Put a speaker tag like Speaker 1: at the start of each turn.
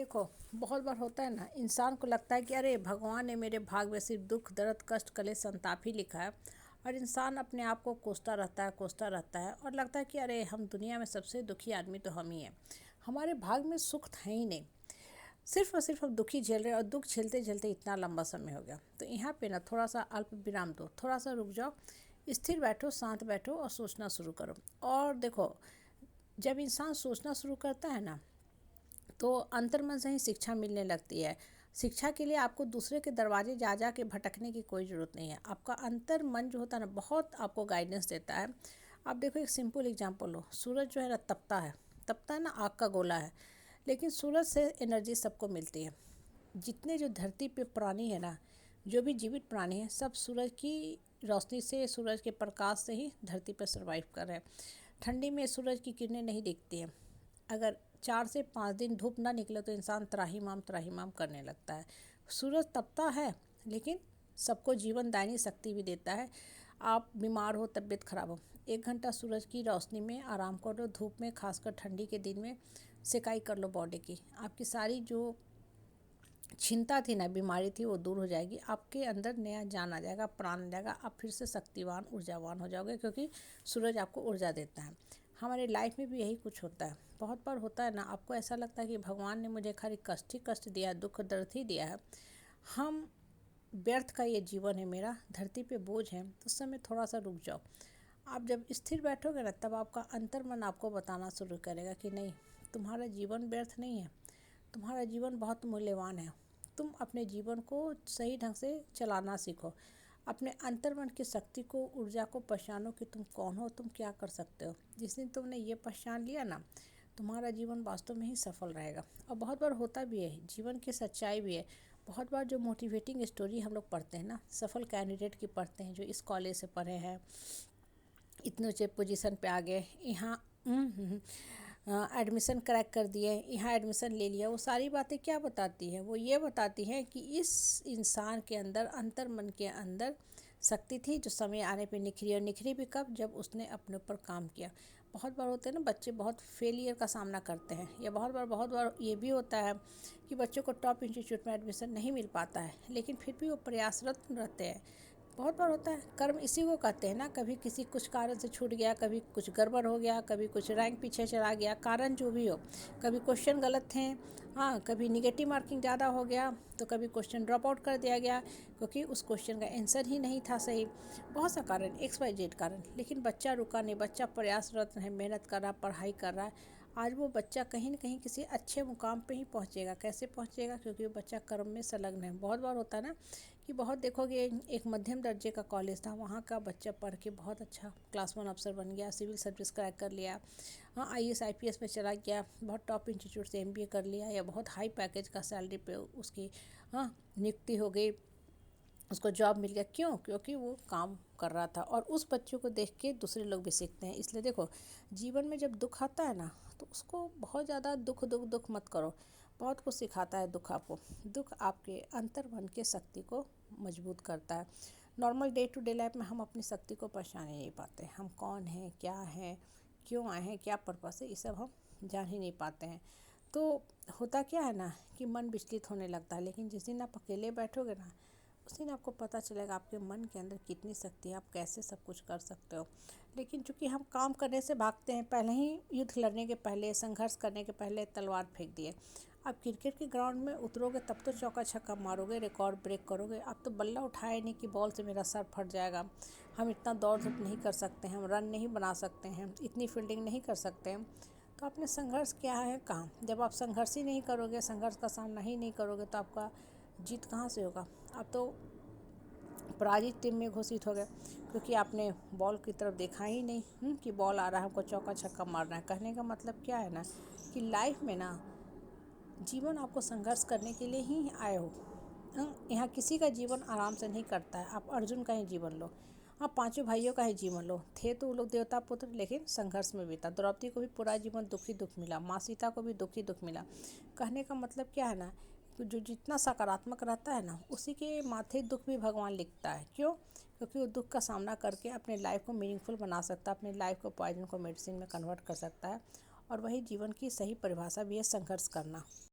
Speaker 1: देखो, बहुत बार होता है ना, इंसान को लगता है कि अरे भगवान ने मेरे भाग में सिर्फ दुख दर्द कष्ट कलेश संताप ही लिखा है। और इंसान अपने आप को कोसता रहता है और लगता है कि अरे हम दुनिया में सबसे दुखी आदमी तो हम ही हैं, हमारे भाग में सुख था ही नहीं। सिर्फ और सिर्फ हम दुखी झेल रहे हैं और दुख झेलते झेलते इतना लंबा समय हो गया। तो यहाँ पे ना थोड़ा सा अल्प विराम दो, थोड़ा सा रुक जाओ, स्थिर बैठो, शांत बैठो और सोचना शुरू करो। और देखो, जब इंसान सोचना शुरू करता है ना, तो अंतर्मन से ही शिक्षा मिलने लगती है। शिक्षा के लिए आपको दूसरे के दरवाजे जा जा के भटकने की कोई ज़रूरत नहीं है। आपका अंतर मन जो होता है ना, बहुत आपको गाइडेंस देता है। आप देखो, एक सिंपल एग्जांपल लो, सूरज जो है ना तपता है ना, आग का गोला है, लेकिन सूरज से एनर्जी सबको मिलती है। जितने जो धरती पे प्राणी है ना, जो भी जीवित प्राणी हैं, सब सूरज की रोशनी से, सूरज के प्रकाश से ही धरती पर सर्वाइव कर रहे हैं। ठंडी में सूरज की किरणें नहीं दिखती हैं। अगर 4 से 5 दिन धूप ना निकले तो इंसान त्राहिमाम करने लगता है। सूरज तपता है, लेकिन सबको जीवन दायनी शक्ति भी देता है। आप बीमार हो, तबीयत खराब हो, 1 घंटा सूरज की रोशनी में आराम करो, धूप में, खासकर ठंडी के दिन में सेकाई कर लो बॉडी की। आपकी सारी जो चिंता थी ना, बीमारी थी, वो दूर हो जाएगी। आपके अंदर नया जान आ जाएगा, प्राण आ जाएगा। आप फिर से शक्तिवान ऊर्जावान हो जाओगे, क्योंकि सूरज आपको ऊर्जा देता है। हमारे लाइफ में भी यही कुछ होता है। बहुत बार होता है ना, आपको ऐसा लगता है कि भगवान ने मुझे खाली कष्ट ही कष्ट दिया है, दुख दर्द ही दिया है, हम व्यर्थ का ये जीवन है मेरा, धरती पे बोझ है। तो उस समय थोड़ा सा रुक जाओ। आप जब स्थिर बैठोगे ना, तब आपका अंतर्मन आपको बताना शुरू करेगा कि नहीं, तुम्हारा जीवन व्यर्थ नहीं है, तुम्हारा जीवन बहुत मूल्यवान है। तुम अपने जीवन को सही ढंग से चलाना सीखो। अपने अंतर्मन की शक्ति को, ऊर्जा को पहचानो कि तुम कौन हो, तुम क्या कर सकते हो। जिस दिन तुमने ये पहचान लिया ना, तुम्हारा जीवन वास्तव में ही सफल रहेगा। और बहुत बार होता भी है, जीवन की सच्चाई भी है। बहुत बार जो मोटिवेटिंग स्टोरी हम लोग पढ़ते हैं ना, सफल कैंडिडेट की पढ़ते हैं, जो इस कॉलेज से पढ़े हैं, इतने ऊँचे पोजीशन पे आ गए, यहाँ एडमिशन क्रैक कर दिए, यहाँ एडमिशन ले लिया, वो सारी बातें क्या बताती हैं? वो ये बताती हैं कि इस इंसान के अंदर, अंतर मन के अंदर शक्ति थी, जो समय आने पे निखरी। और निखरी भी कब? जब उसने अपने ऊपर काम किया। बहुत बार होते हैं ना, बच्चे बहुत फेलियर का सामना करते हैं, या बहुत बार ये भी होता है कि बच्चों को टॉप इंस्टीट्यूट में एडमिशन नहीं मिल पाता है, लेकिन फिर भी वो प्रयासरत रहते हैं। बहुत बार होता है, कर्म इसी को कहते हैं ना। कभी किसी कुछ कारण से छूट गया, कभी कुछ गड़बड़ हो गया, कभी कुछ रैंक पीछे चला गया, कारण जो भी हो, कभी क्वेश्चन गलत थे, हाँ, कभी निगेटिव मार्किंग ज़्यादा हो गया, तो कभी क्वेश्चन ड्रॉप आउट कर दिया गया क्योंकि उस क्वेश्चन का आंसर ही नहीं था सही। बहुत सा कारण, XYZ कारण, लेकिन बच्चा रुका नहीं, बच्चा प्रयासरत है, मेहनत कर रहा, पढ़ाई कर रहा है। आज वो बच्चा कहीं न कहीं किसी अच्छे मुकाम पे ही पहुंचेगा। कैसे पहुंचेगा? क्योंकि वो बच्चा कर्म में संलग्न है। बहुत बार होता है ना कि बहुत देखोगे, एक मध्यम दर्जे का कॉलेज था, वहाँ का बच्चा पढ़ के बहुत अच्छा क्लास 1 अफसर बन गया, सिविल सर्विस क्रैक कर लिया, हाँ, IAS IPS में चला गया, बहुत टॉप इंस्टीट्यूट से MBA कर लिया, या बहुत हाई पैकेज का सैलरी पे उसकी, हाँ, नियुक्ति हो गई, उसको जॉब मिल गया। क्यों? क्योंकि वो काम कर रहा था। और उस बच्चों को देख के दूसरे लोग भी सीखते हैं। इसलिए देखो, जीवन में जब दुख आता है ना, तो उसको बहुत ज़्यादा दुख मत करो। बहुत कुछ सिखाता है दुख आपको। दुख आपके अंतर्मन के शक्ति को मजबूत करता है। Normal day to day life में हम अपनी शक्ति को पहचान ही नहीं पाते। हम कौन हैं, क्या हैं, क्यों आए हैं, क्या पर्पस है, ये सब हम जान ही नहीं पाते हैं। तो होता क्या है ना कि मन विचलित होने लगता है। लेकिन जिस दिन आप अकेले बैठोगे ना, उस दिन आपको पता चलेगा आपके मन के अंदर कितनी शक्ति है, आप कैसे सब कुछ कर सकते हो। लेकिन चूंकि हम काम करने से भागते हैं, पहले ही युद्ध लड़ने के पहले, संघर्ष करने के पहले तलवार फेंक दिए। आप क्रिकेट के ग्राउंड में उतरोगे तब तो चौका छक्का मारोगे, रिकॉर्ड ब्रेक करोगे। आप तो बल्ला उठाए नहीं कि बॉल से मेरा सर फट जाएगा, हम इतना दौड़ धूप नहीं कर सकते हैं, हम रन नहीं बना सकते हैं, इतनी फील्डिंग नहीं कर सकते हैं। तो आपने संघर्ष किया है कहाँ? जब आप संघर्ष ही नहीं करोगे, संघर्ष का सामना ही नहीं करोगे, तो आपका जीत कहाँ से होगा? आप तो पराजित टीम में घोषित हो गए, क्योंकि आपने बॉल की तरफ देखा ही नहीं कि बॉल आ रहा है, हमको चौका छक्का मारना है। कहने का मतलब क्या है ना, कि लाइफ में ना, जीवन आपको संघर्ष करने के लिए ही आए हो। यहाँ किसी का जीवन आराम से नहीं कटता है। आप अर्जुन का ही जीवन लो, हाँ, 5 भाइयों का ही जीवन लो। थे तो वो लोग देवता पुत्र, लेकिन संघर्ष में बीता। द्रौपदी को भी पूरा जीवन दुख ही दुख मिला, माँ सीता को भी दुख ही दुख मिला। कहने का मतलब क्या है ना, कि जो जितना सकारात्मक रहता है ना, उसी के माथे दुख भी भगवान लिखता है। क्यों? क्योंकि वो दुख का सामना करके अपने लाइफ को मीनिंगफुल बना सकता है, अपने लाइफ को पॉइजन को मेडिसिन में कन्वर्ट कर सकता है। और वही जीवन की सही परिभाषा भी है, संघर्ष करना।